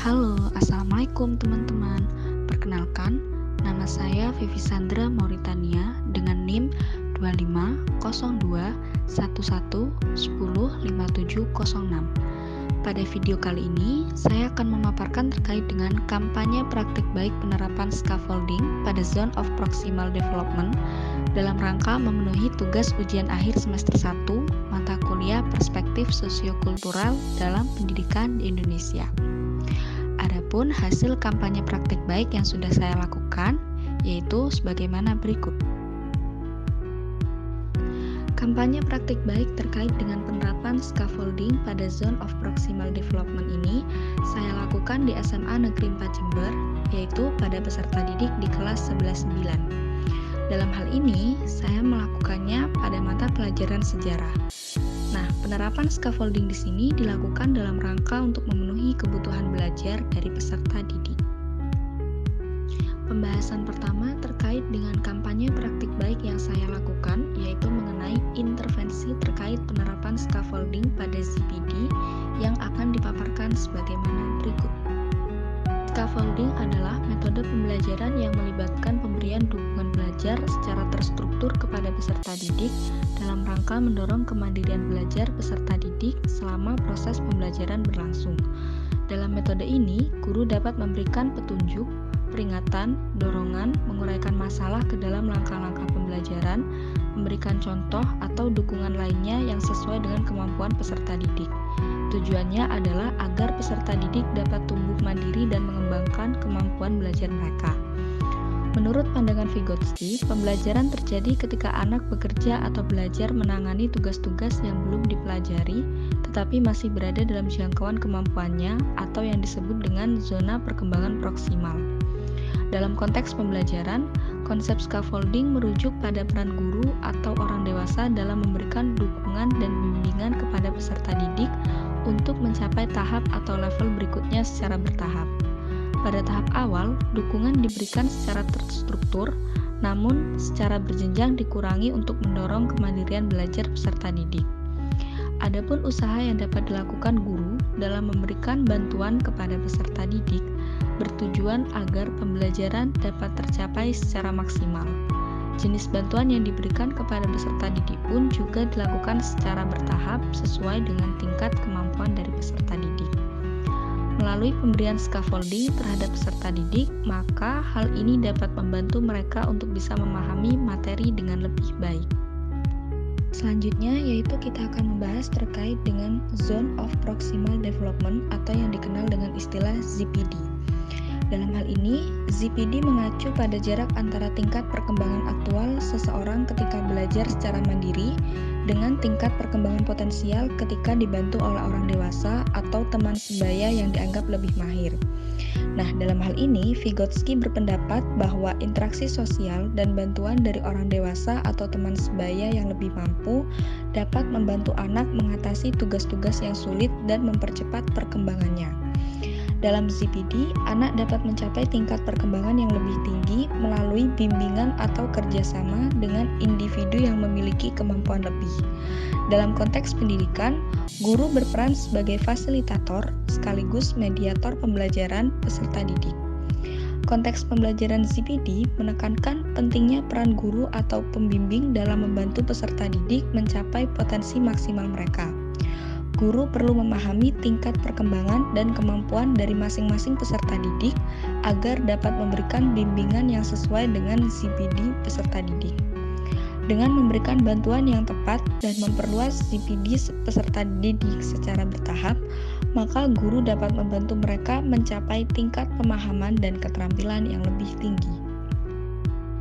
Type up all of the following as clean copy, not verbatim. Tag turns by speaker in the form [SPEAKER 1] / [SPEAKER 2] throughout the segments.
[SPEAKER 1] Halo, Assalamualaikum teman-teman. Perkenalkan, nama saya Vivi Sandra Mauritania dengan NIM 250211105706. Pada video kali ini, saya akan memaparkan terkait dengan kampanye praktik baik penerapan scaffolding pada Zone of Proximal Development dalam rangka memenuhi tugas ujian akhir semester 1 mata kuliah Perspektif Sosiokultural dalam Pendidikan di Indonesia. Adapun hasil kampanye praktik baik yang sudah saya lakukan yaitu sebagaimana berikut. Kampanye praktik baik terkait dengan penerapan scaffolding pada Zone of Proximal Development ini saya lakukan di SMA Negeri 4 Jember, yaitu pada peserta didik di kelas 11-9. Dalam hal ini, saya melakukannya pada mata pelajaran sejarah. Nah, penerapan scaffolding di sini dilakukan dalam rangka untuk memenuhi kebutuhan belajar dari peserta didik. Pembahasan pertama terkait dengan kampanye praktik baik yang saya lakukan, yaitu mengenai intervensi terkait penerapan scaffolding pada ZPD yang akan dipaparkan sebagaimana berikut. Scaffolding adalah metode pembelajaran yang melibatkan pemberian dukungan belajar secara terstruktur kepada peserta didik dalam rangka mendorong kemandirian belajar peserta didik selama proses pembelajaran berlangsung. Dalam metode ini, guru dapat memberikan petunjuk, peringatan, dorongan, menguraikan masalah ke dalam langkah-langkah pembelajaran, memberikan contoh atau dukungan lainnya yang sesuai dengan kemampuan peserta didik. Tujuannya adalah agar peserta didik dapat tumbuh mandiri dan mengembangkan kemampuan belajar mereka. Menurut pandangan Vygotsky, pembelajaran terjadi ketika anak bekerja atau belajar menangani tugas-tugas yang belum dipelajari, tetapi masih berada dalam jangkauan kemampuannya atau yang disebut dengan zona perkembangan proksimal. Dalam konteks pembelajaran, konsep scaffolding merujuk pada peran guru atau orang dewasa dalam memberikan dukungan dan bimbingan kepada peserta didik untuk mencapai tahap atau level berikutnya secara bertahap. Pada tahap awal, dukungan diberikan secara terstruktur, namun secara berjenjang dikurangi untuk mendorong kemandirian belajar peserta didik. Adapun usaha yang dapat dilakukan guru dalam memberikan bantuan kepada peserta didik bertujuan agar pembelajaran dapat tercapai secara maksimal. Jenis bantuan yang diberikan kepada peserta didik pun juga dilakukan secara bertahap sesuai dengan tingkat kemampuan dari peserta didik. Melalui pemberian scaffolding terhadap peserta didik, maka hal ini dapat membantu mereka untuk bisa memahami materi dengan lebih baik. Selanjutnya yaitu kita akan membahas terkait dengan Zone of Proximal Development atau yang dikenal dengan istilah ZPD. Dalam hal ini, ZPD mengacu pada jarak antara tingkat perkembangan aktual seseorang ketika belajar secara mandiri dengan tingkat perkembangan potensial ketika dibantu oleh orang dewasa atau teman sebaya yang dianggap lebih mahir. Nah, dalam hal ini, Vygotsky berpendapat bahwa interaksi sosial dan bantuan dari orang dewasa atau teman sebaya yang lebih mampu dapat membantu anak mengatasi tugas-tugas yang sulit dan mempercepat perkembangannya. Dalam ZPD, anak dapat mencapai tingkat perkembangan yang lebih tinggi melalui bimbingan atau kerjasama dengan individu yang memiliki kemampuan lebih. Dalam konteks pendidikan, guru berperan sebagai fasilitator sekaligus mediator pembelajaran peserta didik. Konteks pembelajaran ZPD menekankan pentingnya peran guru atau pembimbing dalam membantu peserta didik mencapai potensi maksimal mereka. Guru perlu memahami tingkat perkembangan dan kemampuan dari masing-masing peserta didik agar dapat memberikan bimbingan yang sesuai dengan ZPD peserta didik. Dengan memberikan bantuan yang tepat dan memperluas ZPD peserta didik secara bertahap, maka guru dapat membantu mereka mencapai tingkat pemahaman dan keterampilan yang lebih tinggi.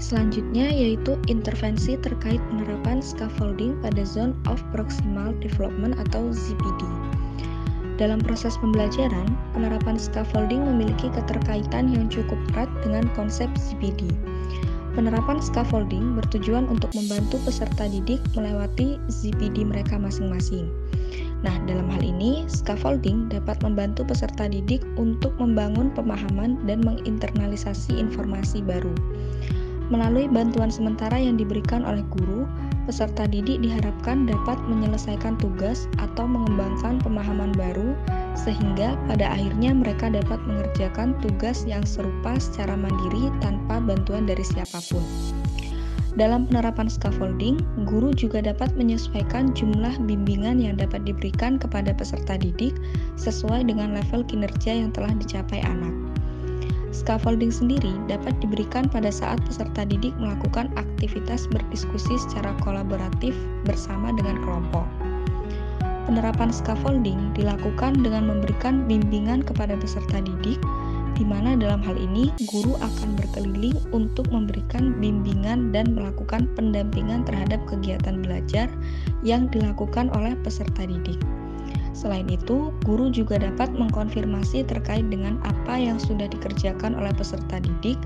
[SPEAKER 1] Selanjutnya yaitu intervensi terkait penerapan scaffolding pada Zone of Proximal Development atau ZPD. Dalam proses pembelajaran, penerapan scaffolding memiliki keterkaitan yang cukup erat dengan konsep ZPD. Penerapan scaffolding bertujuan untuk membantu peserta didik melewati ZPD mereka masing-masing. Nah, dalam hal ini, scaffolding dapat membantu peserta didik untuk membangun pemahaman dan menginternalisasi informasi baru. Melalui bantuan sementara yang diberikan oleh guru, peserta didik diharapkan dapat menyelesaikan tugas atau mengembangkan pemahaman baru sehingga pada akhirnya mereka dapat mengerjakan tugas yang serupa secara mandiri tanpa bantuan dari siapapun. Dalam penerapan scaffolding, guru juga dapat menyesuaikan jumlah bimbingan yang dapat diberikan kepada peserta didik sesuai dengan level kinerja yang telah dicapai anak. Scaffolding sendiri dapat diberikan pada saat peserta didik melakukan aktivitas berdiskusi secara kolaboratif bersama dengan kelompok. Penerapan scaffolding dilakukan dengan memberikan bimbingan kepada peserta didik, di mana dalam hal ini guru akan berkeliling untuk memberikan bimbingan dan melakukan pendampingan terhadap kegiatan belajar yang dilakukan oleh peserta didik. Selain itu, guru juga dapat mengkonfirmasi terkait dengan apa yang sudah dikerjakan oleh peserta didik,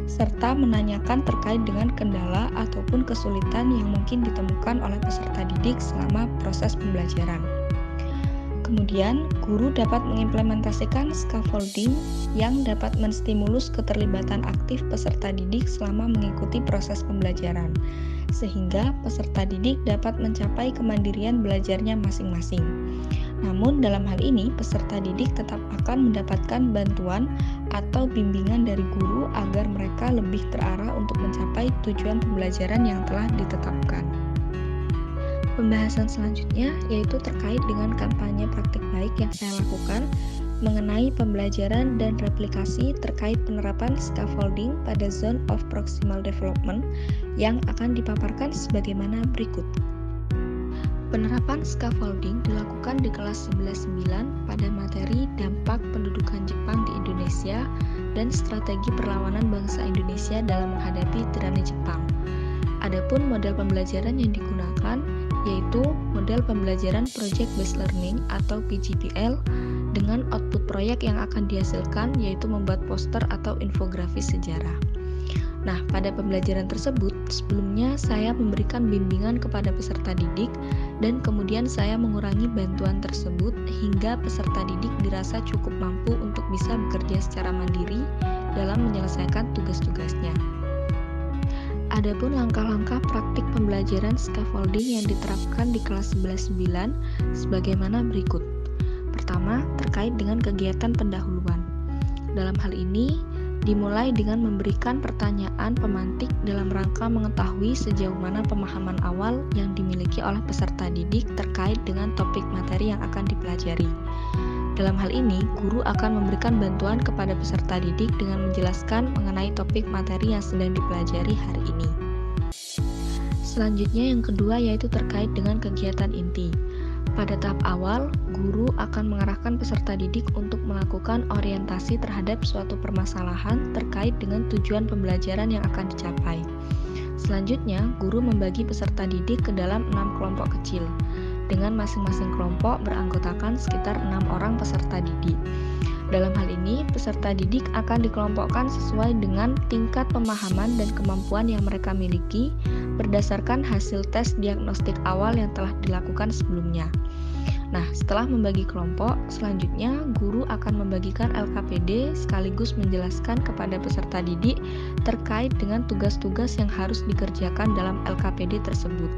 [SPEAKER 1] serta menanyakan terkait dengan kendala ataupun kesulitan yang mungkin ditemukan oleh peserta didik selama proses pembelajaran. Kemudian, guru dapat mengimplementasikan scaffolding yang dapat menstimulus keterlibatan aktif peserta didik selama mengikuti proses pembelajaran, sehingga peserta didik dapat mencapai kemandirian belajarnya masing-masing. Namun, dalam hal ini, peserta didik tetap akan mendapatkan bantuan atau bimbingan dari guru agar mereka lebih terarah untuk mencapai tujuan pembelajaran yang telah ditetapkan. Pembahasan selanjutnya yaitu terkait dengan kampanye praktik baik yang saya lakukan mengenai pembelajaran dan replikasi terkait penerapan scaffolding pada zone of proximal development yang akan dipaparkan sebagaimana berikut. Penerapan scaffolding dilakukan di kelas 11-9 pada materi dampak pendudukan Jepang di Indonesia dan strategi perlawanan bangsa Indonesia dalam menghadapi tirani Jepang. Adapun model pembelajaran yang digunakan yaitu model pembelajaran Project Based Learning atau PGBL dengan output proyek yang akan dihasilkan yaitu membuat poster atau infografis sejarah. Nah, pada pembelajaran tersebut, sebelumnya saya memberikan bimbingan kepada peserta didik dan kemudian saya mengurangi bantuan tersebut hingga peserta didik dirasa cukup mampu untuk bisa bekerja secara mandiri dalam menyelesaikan tugas-tugasnya. Adapun langkah-langkah praktik pembelajaran scaffolding yang diterapkan di kelas 11-9 sebagaimana berikut. Pertama, terkait dengan kegiatan pendahuluan. Dalam hal ini, dimulai dengan memberikan pertanyaan pemantik dalam rangka mengetahui sejauh mana pemahaman awal yang dimiliki oleh peserta didik terkait dengan topik materi yang akan dipelajari. Dalam hal ini, guru akan memberikan bantuan kepada peserta didik dengan menjelaskan mengenai topik materi yang sedang dipelajari hari ini. Selanjutnya yang kedua yaitu terkait dengan kegiatan inti. Pada tahap awal, guru akan mengarahkan peserta didik untuk melakukan orientasi terhadap suatu permasalahan terkait dengan tujuan pembelajaran yang akan dicapai. Selanjutnya, guru membagi peserta didik ke dalam 6 kelompok kecil, dengan masing-masing kelompok beranggotakan sekitar 6 orang peserta didik. Dalam hal ini, peserta didik akan dikelompokkan sesuai dengan tingkat pemahaman dan kemampuan yang mereka miliki berdasarkan hasil tes diagnostik awal yang telah dilakukan sebelumnya. Nah, setelah membagi kelompok, selanjutnya guru akan membagikan LKPD sekaligus menjelaskan kepada peserta didik terkait dengan tugas-tugas yang harus dikerjakan dalam LKPD tersebut,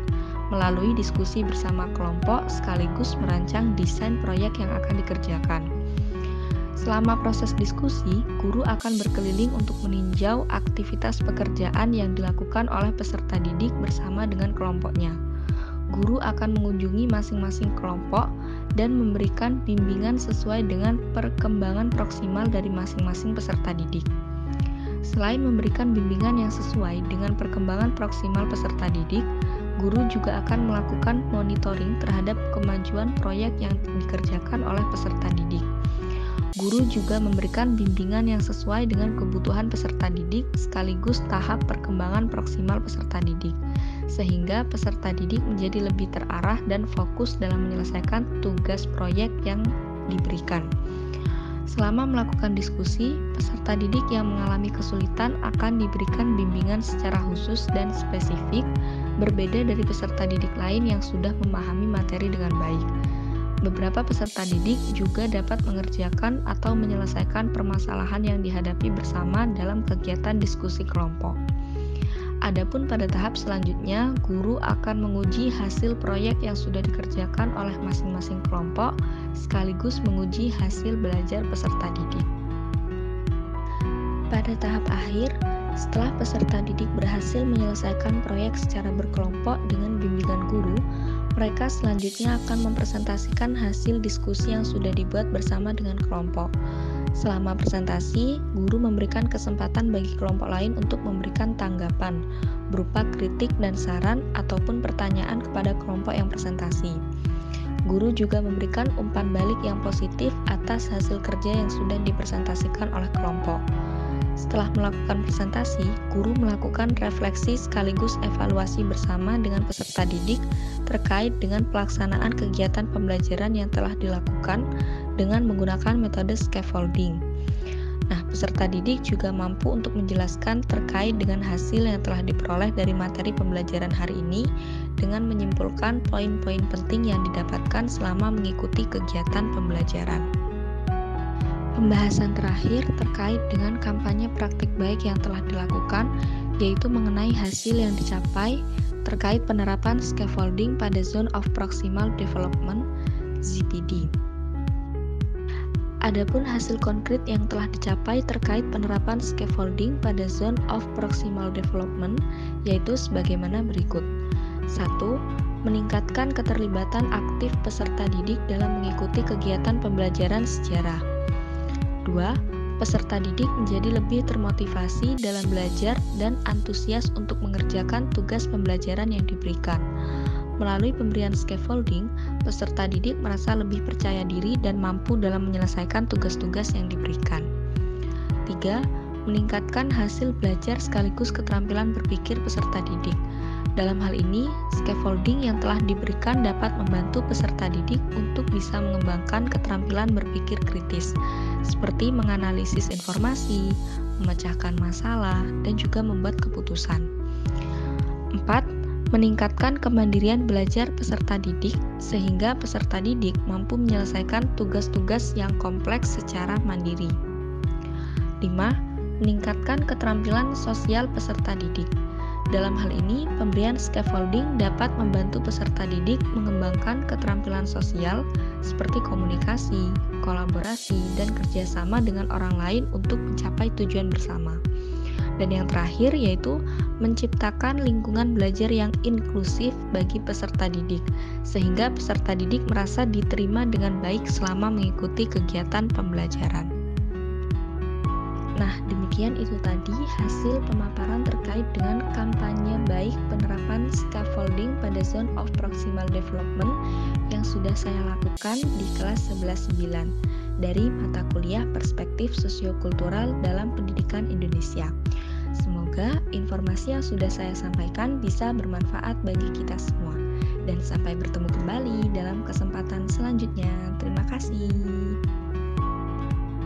[SPEAKER 1] melalui diskusi bersama kelompok sekaligus merancang desain proyek yang akan dikerjakan. Selama proses diskusi, guru akan berkeliling untuk meninjau aktivitas pekerjaan yang dilakukan oleh peserta didik bersama dengan kelompoknya. Guru akan mengunjungi masing-masing kelompok dan memberikan bimbingan sesuai dengan perkembangan proksimal dari masing-masing peserta didik. Selain memberikan bimbingan yang sesuai dengan perkembangan proksimal peserta didik, guru juga akan melakukan monitoring terhadap kemajuan proyek yang dikerjakan oleh peserta didik. Guru juga memberikan bimbingan yang sesuai dengan kebutuhan peserta didik sekaligus tahap perkembangan proksimal peserta didik, sehingga peserta didik menjadi lebih terarah dan fokus dalam menyelesaikan tugas proyek yang diberikan. Selama melakukan diskusi, peserta didik yang mengalami kesulitan akan diberikan bimbingan secara khusus dan spesifik, berbeda dari peserta didik lain yang sudah memahami materi dengan baik. Beberapa peserta didik juga dapat mengerjakan atau menyelesaikan permasalahan yang dihadapi bersama dalam kegiatan diskusi kelompok. Adapun pada tahap selanjutnya, guru akan menguji hasil proyek yang sudah dikerjakan oleh masing-masing kelompok, sekaligus menguji hasil belajar peserta didik. Pada tahap akhir, setelah peserta didik berhasil menyelesaikan proyek secara berkelompok dengan bimbingan guru, mereka selanjutnya akan mempresentasikan hasil diskusi yang sudah dibuat bersama dengan kelompok. Selama presentasi, guru memberikan kesempatan bagi kelompok lain untuk memberikan tanggapan, berupa kritik dan saran ataupun pertanyaan kepada kelompok yang presentasi. Guru juga memberikan umpan balik yang positif atas hasil kerja yang sudah dipresentasikan oleh kelompok. Setelah melakukan presentasi, guru melakukan refleksi sekaligus evaluasi bersama dengan peserta didik terkait dengan pelaksanaan kegiatan pembelajaran yang telah dilakukan dengan menggunakan metode scaffolding. Nah, peserta didik juga mampu untuk menjelaskan terkait dengan hasil yang telah diperoleh dari materi pembelajaran hari ini dengan menyimpulkan poin-poin penting yang didapatkan selama mengikuti kegiatan pembelajaran. Pembahasan terakhir terkait dengan kampanye praktik baik yang telah dilakukan, yaitu mengenai hasil yang dicapai terkait penerapan scaffolding pada Zone of Proximal Development (ZPD). Adapun hasil konkret yang telah dicapai terkait penerapan scaffolding pada Zone of Proximal Development yaitu sebagaimana berikut. 1. Meningkatkan keterlibatan aktif peserta didik dalam mengikuti kegiatan pembelajaran sejarah. 2. Peserta didik menjadi lebih termotivasi dalam belajar dan antusias untuk mengerjakan tugas pembelajaran yang diberikan. Melalui pemberian scaffolding, peserta didik merasa lebih percaya diri dan mampu dalam menyelesaikan tugas-tugas yang diberikan. 3. Meningkatkan hasil belajar sekaligus keterampilan berpikir peserta didik. Dalam hal ini, scaffolding yang telah diberikan dapat membantu peserta didik untuk bisa mengembangkan keterampilan berpikir kritis, seperti menganalisis informasi, memecahkan masalah, dan juga membuat keputusan. 4. Meningkatkan kemandirian belajar peserta didik, sehingga peserta didik mampu menyelesaikan tugas-tugas yang kompleks secara mandiri. 5. Meningkatkan keterampilan sosial peserta didik. Dalam hal ini, pemberian scaffolding dapat membantu peserta didik mengembangkan keterampilan sosial seperti komunikasi, kolaborasi, dan kerjasama dengan orang lain untuk mencapai tujuan bersama. Dan yang terakhir yaitu menciptakan lingkungan belajar yang inklusif bagi peserta didik, sehingga peserta didik merasa diterima dengan baik selama mengikuti kegiatan pembelajaran. Nah, demikian itu tadi hasil pemaparan terkait dengan kampanye baik penerapan scaffolding pada Zone of Proximal Development yang sudah saya lakukan di kelas 11-9 dari mata kuliah Perspektif Sosiokultural dalam Pendidikan Indonesia. Semoga informasi yang sudah saya sampaikan bisa bermanfaat bagi kita semua. Dan sampai bertemu kembali dalam kesempatan selanjutnya. Terima kasih.